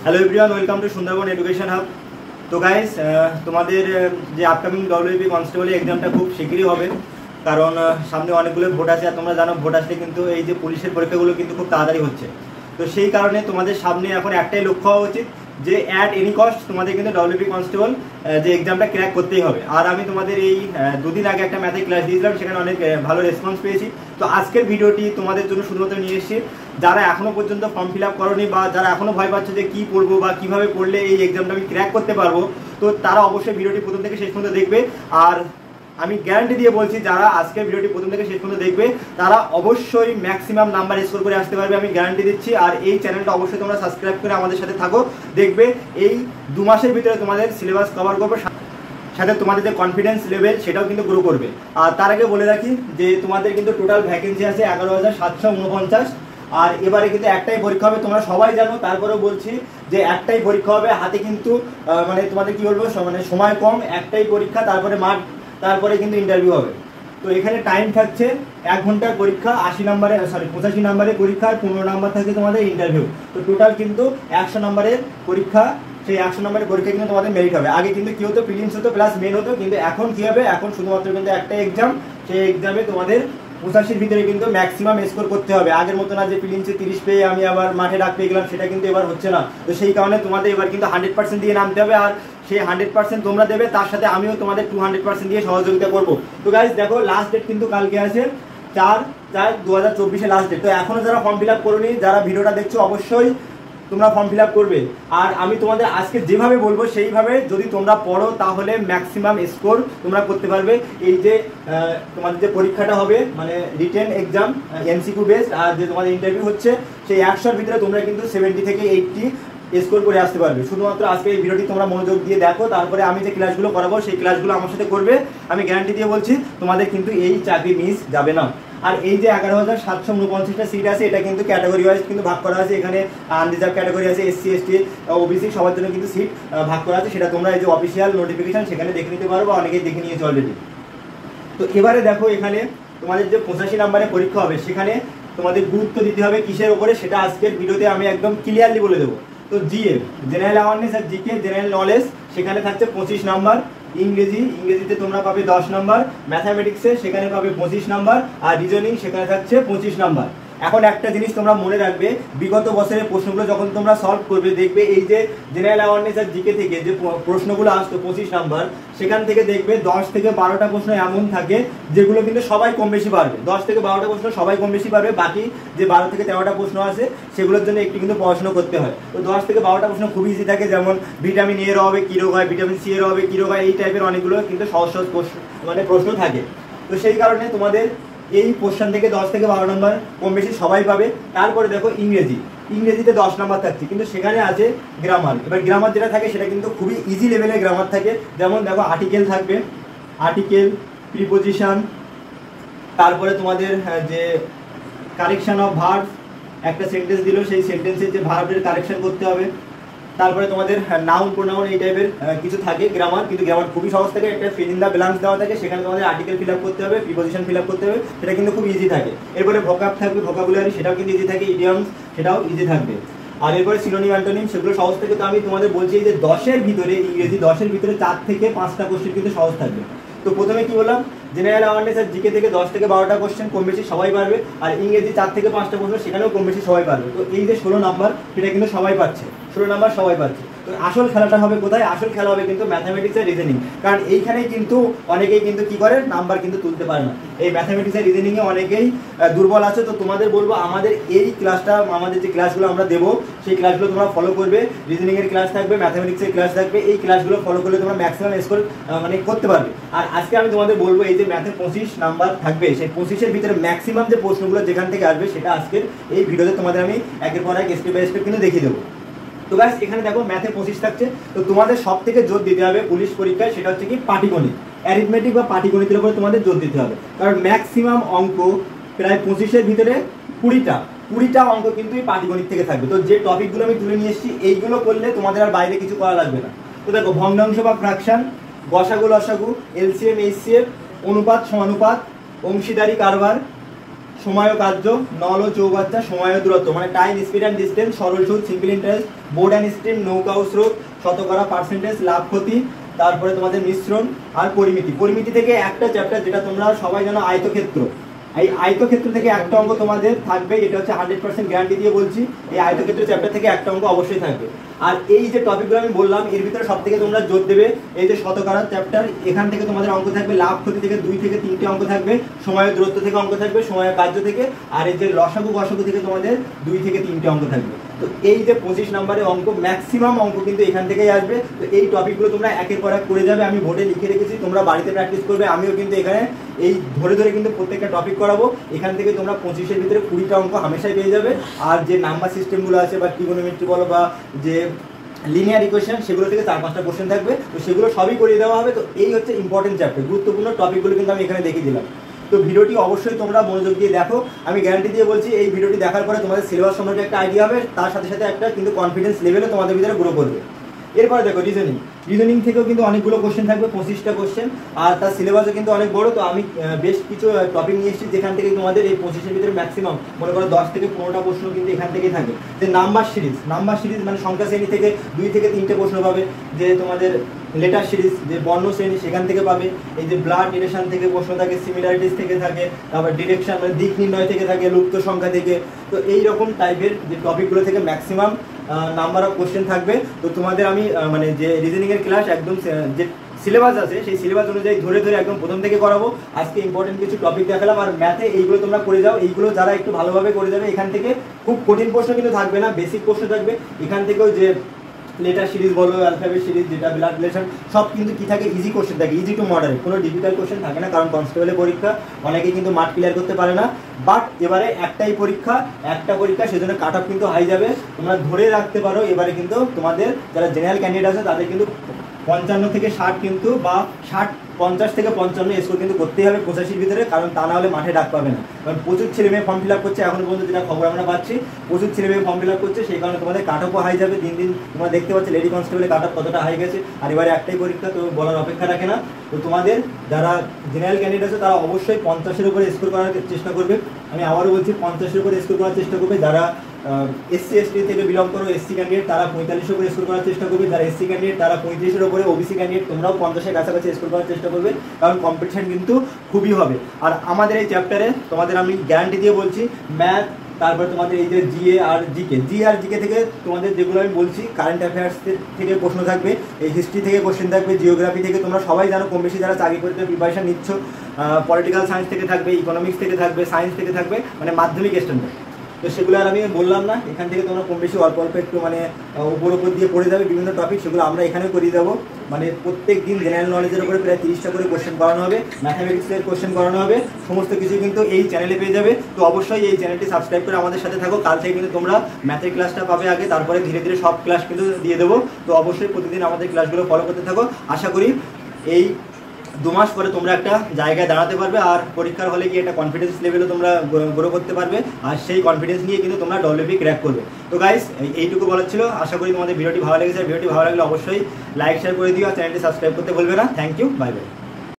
Hello everyone, welcome to Sundarban education hub. তো guys, তোমাদের যে আপকামিং ডব্লিউপি কনস্টেবল এক্সামটা খুব শীঘ্রই হবে, কারণ সামনে অনেকগুলো ভোট আছে। আর তোমরা জানো ভোট আসলে কিন্তু এই যে পুলিশের পরীক্ষাগুলো কিন্তু খুব তাড়াতাড়ি হচ্ছে। তো সেই কারণে তোমাদের সামনে এখন একটাই লক্ষ্য হওয়া উচিত যে অ্যাট এনি কস্ট তোমাদের কিন্তু ডব্লিউপি কনস্টেবল যে এক্সামটা ক্র্যাক করতেই হবে। আর আমি তোমাদের এই দুদিন আগে একটা ম্যাথে ক্লাস দিয়েছিলাম, সেখানে অনেক ভালো রেসপন্স পেয়েছি। তো আজকের ভিডিওটি তোমাদের জন্য শুধুমাত্র নিয়ে এসেছি যারা এখনো পর্যন্ত ফর্ম ফিল আপ করোনি বা যারা এখনো ভয় পাচ্ছে যে কী পড়বো বা কীভাবে পড়লে এই এক্সামটা আমি ক্র্যাক করতে পারবো। তো তারা অবশ্যই ভিডিওটি প্রথম থেকে শেষ পর্যন্ত দেখবে। আর আমি গ্যারান্টি দিয়ে বলছি, যারা আজকে ভিডিওটি প্রথম থেকে শেষ পর্যন্ত দেখবে তারা অবশ্যই ম্যাক্সিমাম নাম্বার স্কোর করে আসতে পারবে, আমি গ্যারান্টি দিচ্ছি। আর এই চ্যানেলটা অবশ্যই তোমরা সাবস্ক্রাইব করে আমাদের সাথে থাকো, দেখবে এই 2 মাসের ভিতরে তোমাদের সিলেবাস কভার করবে, সাথে তোমাদের যে কনফিডেন্স লেভেল সেটাও কিন্তু গ্রো করবে। আর তার আগে বলে রাখি যে তোমাদের কিন্তু টোটাল ভ্যাকেন্সি আছে 11,749। আর এবারে কিন্তু একটাই পরীক্ষা হবে, তোমরা সবাই জানো। তারপরেও বলছি যে একটাই পরীক্ষা হবে, হাতে কিন্তু মানে তোমাদের কি বলবো, মানে সময় কম, একটাই পরীক্ষা, তারপরে মাঠ, তারপরে কিন্তু ইন্টারভিউ হবে। তো এখানে টাইম থাকছে 1 ঘন্টার পরীক্ষা, 85 নাম্বারের পরীক্ষা, আর 15 নাম্বার থাকছে তোমাদের ইন্টারভিউ। তো টোটাল কিন্তু 100 নাম্বারের পরীক্ষা। সেই 100 নাম্বারের পরীক্ষা কিন্তু তোমাদের মেরিট হবে। আগে কিন্তু কি হতো, প্রিলিমস হতো প্লাস মেন হতো, কিন্তু এখন কি হবে, এখন শুধুমাত্র কিন্তু একটা এক্সাম। সেই এক্সামে তোমাদের 85-র ভিতরে কিন্তু ম্যাক্সিমাম স্কোর করতে হবে। আগের মতো না যে প্রিলিমসে 30 পেয়ে আমি আবার মাঠে ডাক পেয়ে গেলাম, সেটা কিন্তু এবার হচ্ছে না। তো সেই কারণে তোমাদের এবার কিন্তু 100% দিয়ে নামতে হবে। আর সেই 100% তোমরা দেবে, তার সাথে আমিও তোমাদের 200% দিয়ে সহযোগিতা করবো। তো গাইজ দেখো, লাস্ট ডেট কিন্তু কালকে আছে 4/4/2024 লাস্ট ডেট। তো এখনো যারা ফর্ম ফিল আপ করোনি, যারা ভিডিওটা দেখছো, অবশ্যই তোমরা ফর্ম ফিল আপ করবে। আর আমি তোমাদের আজকে যেভাবে বলবো সেইভাবে যদি তোমরা পড়ো, তাহলে ম্যাক্সিমাম স্কোর তোমরা করতে পারবে। এই যে তোমাদের যে পরীক্ষাটা হবে, মানে রিটেন এক্সাম এমসিকিউ বেসড, আর যে তোমাদের ইন্টারভিউ হচ্ছে, সেই 100-র ভিতরে তোমরা কিন্তু 70 থেকে 80 স্কোর করে আসতে পারবে। শুধুমাত্র আজকে এই ভিডিওটি তোমরা মনোযোগ দিয়ে দেখো, তারপরে আমি যে ক্লাসগুলো করাবো সেই ক্লাসগুলো আমার সাথে করবে। আমি গ্যারান্টি দিয়ে বলছি তোমাদের কিন্তু এই চাকরি মিস যাবে না। আর এই যে 11,749টা সিট আছে, এটা কিন্তু ক্যাটাগরি ওয়াইজ কিন্তু ভাগ করা আছে। এখানে আনরিজার্ভ ক্যাটাগরি আছে, SC ST OBC সবার জন্য কিন্তু সিট ভাগ করা আছে। সেটা তোমরা এই যে অফিসিয়াল নোটিফিকেশন সেখানে দেখে নিতে পারো, বা অনেকেই দেখে নিয়েছে অলরেডি। তো এবারে দেখো, এখানে তোমাদের যে 85 নাম্বারের পরীক্ষা হবে, সেখানে তোমাদের গুরুত্ব দিতে হবে কিসের ওপরে, সেটা আজকের ভিডিওতে আমি একদম ক্লিয়ারলি বলে দেবো। তো জিএ জেনারেল অ্যাওয়ারনেস আর জিকে জেনারেল নলেজ, সেখানে থাকছে 25 নাম্বার। ইংরেজিতে তোমরা পাবে 10 নাম্বার। ম্যাথামেটিক্সে সেখানে পাবে 25 নাম্বার। আর রিজনিং সেখানে থাকছে 25 নাম্বার। এখন একটা জিনিস তোমরা মনে রাখবে, বিগত বছরের প্রশ্নগুলো যখন তোমরা সলভ করবে, দেখবে এই যে জেনারেল অ্যাওয়ারনেস আর জিকে থেকে যে প্রশ্নগুলো আসতো 25 নাম্বার, সেখান থেকে দেখবে 10 থেকে 12টা প্রশ্ন এমন থাকে যেগুলো কিন্তু সবাই কম বেশি পারবে। 10 থেকে 12টা প্রশ্ন সবাই কম বেশি পারবে, বাকি যে 12 থেকে 13টা প্রশ্ন আছে সেগুলোর জন্য একটু কিন্তু পড়াশোনা করতে হয়। তো 10 থেকে 12টা প্রশ্ন খুব ইজি থাকে, যেমন ভিটামিন এর অভাবে কী রোগ হয়, ভিটামিন সি এর অভাবে কী রোগ হয়, এই টাইপের অনেকগুলো কিন্তু সহজ সহজ প্রশ্ন থাকে। তো সেই কারণে তোমাদের এই কোশ্চেন থেকে 10 থেকে 12 নম্বর কম বেশি সবাই পাবে। তারপরে দেখো ইংরেজিতে 10 নম্বর থাকছে, কিন্তু সেখানে আছে গ্রামার। এবার গ্রামার যেটা থাকে সেটা কিন্তু খুবই ইজি লেভেলের গ্রামার থাকে। যেমন দেখো, আর্টিকেল থাকবে, আর্টিকেল, প্রিপোজিশন, তারপরে তোমাদের যে কারেকশন অফ ভার্ব, একটা সেন্টেন্স দিল, সেই সেন্টেন্সের যে ভার্বের কারেকশন করতে হবে। তারপরে তোমাদের নাউন প্রোনাউন এই টাইপের কিছু থাকে গ্রামার, কিন্তু গ্রামার খুবই সহজ থাকে। একটা ফিল ইন দ্য ব্ল্যাঙ্কস দেওয়া থাকে, সেখানে তোমাদের আর্টিকেল ফিল আপ করতে হবে, প্রিপোজিশন ফিল আপ করতে হবে, সেটা কিন্তু খুব ইজি থাকে। এরপরে ভোকাব থাকবে, ভোকাবুলারি, সেটাও কিন্তু ইজি থাকে। ইডিয়মস, সেটাও ইজি থাকবে। আর এরপরে সিনোনিম অ্যান্টোনিম, সেগুলো সহজ থাকে। তো আমি তোমাদের বলছি যে 10-এর ভিতরে, ইংরেজি 10-এর ভিতরে 4 থেকে 5টা কোশ্চেন কিন্তু সহজ থাকবে। তো প্রথমে কি বললাম, জেনারেল অ্যাওয়ারনেস আর জিকে থেকে 10 থেকে 12টা কোশ্চেন কম বেশি সবাই পারবে। আর ইংরেজি 4 থেকে 5টা প্রশ্ন, সেখানেও কম বেশি সবাই পারবে। তো এই যে 16 নাম্বার, সেটা কিন্তু সবাই পাচ্ছে, 16 নাম্বার সবাই পাচ্ছে। তো আসল খেলাটা হবে কোথায়, আসল খেলা হবে কিন্তু ম্যাথামেটিক্স আর রিজনিং। কারণ এইখানে কিন্তু অনেকেই কিন্তু কি করে, নাম্বার কিন্তু তুলতে পারে না। এই ম্যাথামেটিক্স আর রিজনিংয়ে অনেকেই দুর্বল আছে। তো তোমাদের বলবো, আমাদের এই ক্লাসটা, আমাদের যে ক্লাসগুলো আমরা দেবো, সেই ক্লাসগুলো তোমরা ফলো করবে। রিজনিংয়ের ক্লাস থাকবে, ম্যাথামেটিক্সের ক্লাস থাকবে, এই ক্লাসগুলো ফলো করলে তোমরা ম্যাক্সিমাম স্কোর মানে করতে পারবে। আর আজকে আমি তোমাদের বলবো, এই যে ম্যাথে 25 নাম্বার থাকবে, সেই 25-এর ভিতরে ম্যাক্সিমাম যে প্রশ্নগুলো যেখান থেকে আসবে, সেটা আজকের এই ভিডিওতে তোমাদের আমি একের পর এক স্টেপ বাই স্টেপ কিন্তু দেখিয়ে দেবো। তো গাইস, এখানে দেখো ম্যাথে 25 থাকছে। তো তোমাদের সব থেকে জোর দিতে হবে পুলিশ পরীক্ষায়, সেটা হচ্ছে কি পাটিগণিত, অ্যারিথমেটিক বা পাটিগণিতের উপরে তোমাদের জোর দিতে হবে। কারণ ম্যাক্সিমাম অঙ্ক, প্রায় 25-এর ভিতরে 20টা অঙ্ক কিন্তু এই পাটিগণিত থেকে থাকবে। তো যে টপিকগুলো আমি তুলে নিয়ে এসেছি, এইগুলো করলে তোমাদের আর বাইরে কিছু করা লাগবে না। তো দেখো, ভগ্নাংশ বা ফ্র্যাকশন, গসাগু লসাগু, LCM HCF, অনুপাত সমানুপাত, অংশীদারি কারবার, সময় ও কার্য, নল ও চৌবাচ্চা, সময় ও দূরত্ব মানে টাইম, স্পিড অ্যান্ড ডিস্টেন্স, সরল সুদ, simple interest, board and stream, নৌকা ও স্রোত, শতকরা, পার্সেন্টেজ, লাভ ক্ষতি, তারপরে তোমাদের মিশ্রণ আর পরিমিতি। পরিমিতি থেকে একটা চ্যাপ্টার যেটা তোমরা সবাই জানো, আয়তক্ষেত্র। এই আয়তক্ষেত্র থেকে একটা অঙ্ক তোমাদের থাকবে, এটা হচ্ছে 100% গ্যারান্টি দিয়ে বলছি। এই আয়তক্ষেত্র চ্যাপ্টার থেকে একটা অঙ্ক অবশ্যই থাকবে। আর এই যে টপিকগুলো আমি বললাম এর ভিতরে সব থেকে তোমরা জোর দেবে এই যে শতকরা চ্যাপ্টার, এখান থেকে তোমাদের অঙ্ক থাকবে, লাভ ক্ষতি থেকে 2 থেকে 3টে অঙ্ক থাকবে, সময়ের দূরত্ব থেকে অঙ্ক থাকবে, সময়ের কার্য থেকে, আর এই যে লসাগু গসাগু থেকে তোমাদের 2 থেকে 3টে অঙ্ক থাকবে। তো এই যে 25 নম্বরের অঙ্ক, ম্যাক্সিমাম অঙ্ক কিন্তু এখান থেকেই আসবে। তো এই টপিকগুলো তোমরা একের পর এক করে যাবে, আমি বোর্ডে লিখে রেখেছি, তোমরা বাড়িতে প্র্যাকটিস করবে। আমিও কিন্তু এখানে এই ধরে ধরে কিন্তু প্রত্যেকটা টপিক করাবো। এখান থেকে তোমরা 25-এর ভিতরে 20টা অঙ্ক হামেশাই পেয়ে যাবে। আর যে নাম্বার সিস্টেমগুলো আছে বা ট্রিগোনোমেট্রি বলো বা যে লিনিয়ার ইকুয়েশন, সেগুলো থেকে 4-5টা কোশ্চেন থাকবে, তো সেগুলো সবই করিয়ে দেওয়া হবে। তো এই হচ্ছে ইম্পর্টেন্ট চ্যাপ্টার, গুরুত্বপূর্ণ টপিকগুলো কিন্তু আমি এখানে দেখিয়ে দিলাম। তো ভিডিওটি অবশ্যই তোমরা মনোযোগ দিয়ে দেখো, আমি গ্যারান্টি দিয়ে বলছি এই ভিডিওটি দেখার পরে তোমাদের সিলেবাস সম্পর্কে একটা আইডিয়া হবে, তার সাথে সাথে একটা কিন্তু কনফিডেন্স লেভেলও তোমাদের ভিতরে গ্রো করবে। এরপরে দেখো রিজনিং থেকেও কিন্তু অনেকগুলো কোশ্চেন থাকবে, 25টা কোশ্চেন, আর তার সিলেবাসও কিন্তু অনেক বড়। তো আমি বেশ কিছু টপিক নিয়ে এসেছি যেখান থেকে তোমাদের এই 25-এর ভিতরে ম্যাক্সিমাম মনে করো 10 থেকে 15টা প্রশ্ন কিন্তু এখান থেকেই থাকে। যে নাম্বার সিরিজ মানে সংখ্যা শ্রেণী থেকে 2 থেকে 3টে প্রশ্ন পাবে, যে তোমাদের লেটার সিরিজ যে বর্ণ শ্রেণী সেখান থেকে পাবে, এই যে ব্লাড রিলেশন থেকে প্রশ্ন থাকে, সিমিলারিটিস থেকে থাকে, তারপর ডিরেকশন মানে দিক নির্ণয় থেকে থাকে, লুপ্ত সংখ্যা থেকে। তো এই রকম টাইপের যে টপিকগুলো থেকে ম্যাক্সিমাম নাম্বার অফ কোশ্চেন থাকবে। তো তোমাদের আমি মানে যে রিজনিংয়ের ক্লাস একদম যে সিলেবাস আছে সেই সিলেবাস অনুযায়ী ধরে ধরে একদম প্রথম থেকে করাবো। আজকে ইম্পর্টেন্ট কিছু টপিক দেখালাম। আর ম্যাথে এইগুলো তোমরা করে যাও, এইগুলো যারা একটু ভালোভাবে করে যাবে এখান থেকে খুব কঠিন প্রশ্ন কিন্তু থাকবে না, বেসিক প্রশ্ন থাকবে। এখান থেকেও যে লেটার সিরিজ বলো, অ্যালফাবেট সিরিজ, যেটা ব্লাড রিলেশন, সব কিন্তু কি থাকে, ইজি কোশ্চেন থাকে, ইজি টু মডারেট, কোনো ডিফিকাল্ট কোশ্চেন থাকে না। কারণ কনস্টেবলের পরীক্ষা অনেকেই কিন্তু মাঠ ক্লিয়ার করতে পারে না, বাট এবারে একটা পরীক্ষা সেজন্য কাট অফ কিন্তু হাই যাবে। তোমরা ধরে রাখতে পারো এবারে কিন্তু তোমাদের যারা জেনারেল ক্যান্ডিডেট আছে তাদের কিন্তু 55 থেকে 60 কিন্তু বা 50 থেকে 55 স্কোর কিন্তু করতেই হবে 85-র ভিতরে, কারণ তা না হলে মাঠে ডাক পাবে না। কারণ প্রচুর ছেলে মেয়ে ফর্ম ফিল আপ করছে, এখনো পর্যন্ত যেটা খবর আমরা পাচ্ছি প্রচুর ছেলে মেয়ে ফর্ম ফিল আপ করছে, সেই কারণে তোমাদের কাট অফও হাই যাবে। দিন দিন তোমরা দেখতে পাচ্ছ লেডি কনস্টেবলের কাট অফ কতটা হাই গেছে, আর এবারে একটাই পরীক্ষা, তো বলার অপেক্ষা রাখে না। তো তোমাদের যারা জেনারেল ক্যান্ডিডেট আছে তারা অবশ্যই 50-এর উপরে স্কোর করার চেষ্টা করবে। আমি আবারও বলছি 50-এর উপরে স্কোর করার চেষ্টা করবে। যারা SC ST থেকে বিলং করো, SC ক্যান্ডিডেট, তারা 45-এর উপরে স্কোর করার চেষ্টা করবে। যারা SC ক্যান্ডিডেট তারা 35-এর উপরে, OBC ক্যান্ডিডেট তোমরাও 50-এর কাছাকাছি স্কোর করার চেষ্টা করবে, কারণ কম্পিটিশন কিন্তু খুবই হবে। আর আমাদের এই চ্যাপ্টারে তোমাদের আমি গ্যারান্টি দিয়ে বলছি, ম্যাথ, তারপর তোমাদের এই যে জিএ আর জিকে থেকে তোমাদের যেগুলো আমি বলছি, কারেন্ট অ্যাফেয়ার্স থেকে প্রশ্ন থাকবে, এই হিস্ট্রি থেকে কোশ্চেন থাকবে, জিওগ্রাফি থেকে, তোমরা সবাই জানো কম বেশি যারা চাকরি করতে প্রিপারেশন নিচ্ছ, পলিটিক্যাল সায়েন্স থেকে থাকবে, ইকোনমিক্স থেকে থাকবে, সায়েন্স থেকে থাকবে, মানে মাধ্যমিক স্ট্যান্ডার্ড। তো সেগুলো আর আমি বললাম না, এখান থেকে তোমরা কম বেশি অল্প অল্প একটু মানে উপর দিয়ে পড়ে যাবে বিভিন্ন টপিক, সেগুলো আমরা এখানে করিয়ে দেবো। মানে প্রত্যেক দিন জেনারেল নলেজের উপরে প্রায় 30টা করে কোশ্চেন করানো হবে, ম্যাথামেটিক্সের কোশ্চেন করানো হবে, সমস্ত কিছু কিন্তু এই চ্যানেলে পেয়ে যাবে। তো অবশ্যই এই চ্যানেলটি সাবস্ক্রাইব করে আমাদের সাথে থাকো। কাল থেকে কিন্তু তোমরা ম্যাথের ক্লাসটা পাবে আগে, তারপরে ধীরে ধীরে সব ক্লাস কিন্তু দিয়ে দেবো। তো অবশ্যই প্রতিদিন আমাদের ক্লাসগুলো ফলো করতে থাকো। আশা করি এই 2 মাস পরে তোমরা একটা জায়গায় দাঁড়াতে পারবে, আর পরীক্ষার হলে গিয়ে একটা কনফিডেন্স লেভেলও তোমরা গ্রো করতে পারবে, আর সেই কনফিডেন্স নিয়ে কিন্তু তোমরা WP ক্র্যাক করবে। তো গাইস এইটুকু বলার ছিল। আশা করি তোমাদের ভিডিওটি ভালো লেগেছে। ভিডিওটি ভালো লাগলে অবশ্যই লাইক শেয়ার করে দিও, আর চ্যানেলটি সাবস্ক্রাইব করতে ভুলবে না। Thank you, bye by.